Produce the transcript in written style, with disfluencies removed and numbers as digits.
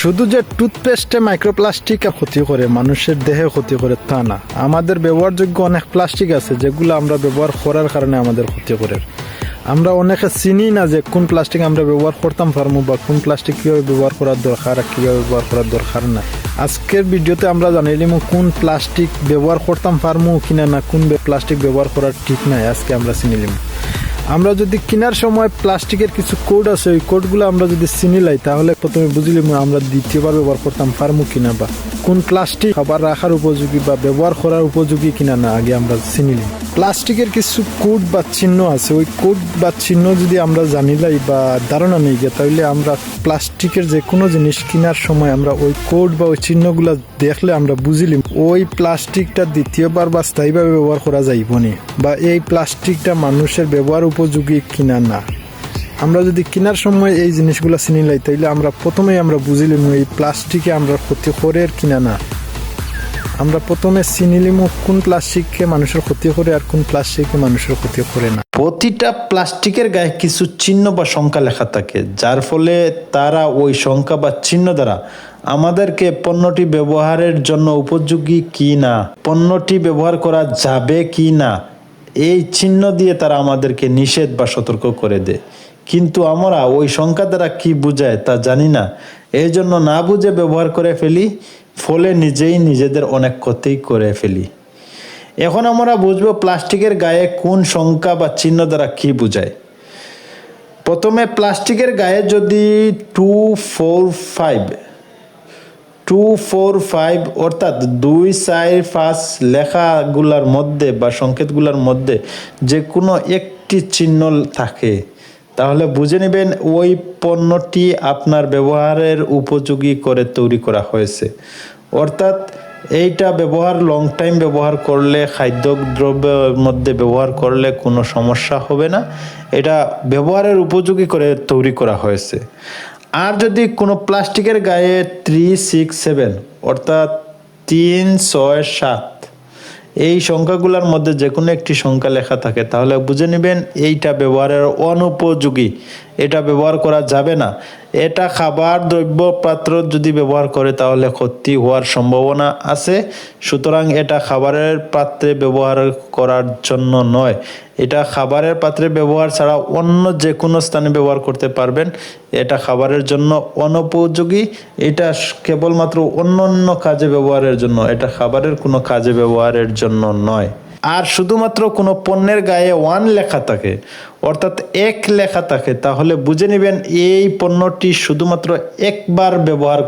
শুধু যে টুথপেস্টে মাইক্রোপ্লাস্টিক ক্ষতি করে, মানুষের দেহে ক্ষতি করে তা না। আমাদের ব্যবহারযোগ্য অনেক প্লাস্টিক আছে যেগুলো আমরা ব্যবহার করার কারণে আমাদের ক্ষতি করে। আমরা অনেকে চিনি না যে কোন প্লাস্টিক আমরা ব্যবহার করতাম পারবো বা কোন প্লাস্টিক কীভাবে ব্যবহার করার দরকার আর কীভাবে ব্যবহার করার দরকার না। আজকের ভিডিওতে আমরা জানাইলাম কোন প্লাস্টিক ব্যবহার করতাম পারবো কিনা না, কোন প্লাস্টিক ব্যবহার করার ঠিক নাই, আজকে আমরা চিনিলাম। আমরা যদি কেনার সময় প্লাস্টিকের কিছু কোড আছে, ওই কোডগুলো আমরা যদি চিনি লাই তাহলে প্রথমে বুঝলিম আমরা দ্বিতীয়বার ব্যবহার করতাম পারবো কিনা, বা কোন প্লাস্টিক খাবার রাখার উপযোগী বা ব্যবহার করার উপযোগী কিনা না আগে আমরা চিনিলাম। প্লাস্টিকের কিছু কোড বা চিহ্ন আছে, ওই কোড বা চিহ্ন যদি আমরা জানিলাই বা ধারণা নেই গে, তাহলে আমরা প্লাস্টিকের যে কোনো জিনিস কেনার সময় আমরা ওই কোড বা ওই চিহ্নগুলো দেখলে আমরা বুঝিলিম ওই প্লাস্টিকটা দ্বিতীয়বার বা স্থায়ীভাবে ব্যবহার করা যাইব নি, বা এই প্লাস্টিকটা মানুষের ব্যবহার উপযোগী কিনা না। আমরা যদি কেনার সময় এই জিনিসগুলো চিনি লাই তাইলে আমরা প্রথমেই আমরা বুঝিলিম এই প্লাস্টিকে আমরা ক্ষতি করে কিনা না। আমরা প্রথমে চিনিলিম কোন প্লাস্টিককে মানুষের ক্ষতি করে আর কোন প্লাস্টিককে মানুষের ক্ষতি করে না। প্রতিটা প্লাস্টিকের গায়ে কিছু চিহ্ন বা সংখ্যা লেখা থাকে, যার ফলে তারা ওই সংখ্যা বা চিহ্ন দ্বারা আমাদেরকে পণ্যটি ব্যবহারের জন্য উপযোগী কি না, পণ্যটি ব্যবহার করা যাবে কি না, এই চিহ্ন দিয়ে তারা আমাদেরকে নিষেধ বা সতর্ক করে দেয়। কিন্তু আমরা ওই সংখ্যা দ্বারা কি বোঝায় তা জানি না, এই জন্য না বুঝে ব্যবহার করে ফেলি, ফলে নিজেই নিজেদের অনেক ক্ষতি করে ফেলি। এখন আমরা বুঝবো প্লাস্টিকের গায়ে কোন সংখ্যা বা চিহ্ন দ্বারা কি বোঝায়। প্রথমে প্লাস্টিকের গায়ে যদি 245 অর্থাৎ 2, 4, 5 লেখাগুলার মধ্যে বা সংকেতগুলোর মধ্যে যে কোনো একটি চিহ্ন থাকে, তাহলে বুঝে নেবেন ওই পণ্যটি আপনার ব্যবহারের উপযোগী করে তৈরি করা হয়েছে। অর্থাৎ এইটা ব্যবহার লং টাইম ব্যবহার করলে, খাদ্যদ্রব্যের মধ্যে ব্যবহার করলে কোনো সমস্যা হবে না, এটা ব্যবহারের উপযোগী করে তৈরি করা হয়েছে। আর যদি কোনো প্লাস্টিকের গায়ে 3, 6, 7 অর্থাৎ 3, 6, 7 এই সংখ্যাগুলোর মধ্যে যে কোনো একটি সংখ্যা লেখা থাকে, তাহলে বুঝে নেবেন এইটা ব্যবহারের অনুপযোগী, এটা ব্যবহার করা যাবে না। এটা খাবার দ্রব্য পাত্র যদি ব্যবহার করে তাহলে ক্ষতি হওয়ার সম্ভাবনা আছে, সুতরাং এটা খাবারের পাত্রে ব্যবহার করার জন্য নয়। এটা খাবারের পাত্রে ব্যবহার ছাড়া অন্য যে কোনো স্থানে ব্যবহার করতে পারবেন, এটা খাবারের জন্য অনুপযোগী, এটা কেবলমাত্র অন্য কাজে ব্যবহারের জন্য, এটা খাবারের কোনো কাজে ব্যবহারের জন্য নয়। আর শুধুমাত্র কোনো পণ্যের গায়ে 1 লেখা থাকে অর্থাৎ 1 লেখা থাকে, তাহলে বুঝে নেবেন এই পণ্যটি শুধুমাত্র একবার ব্যবহার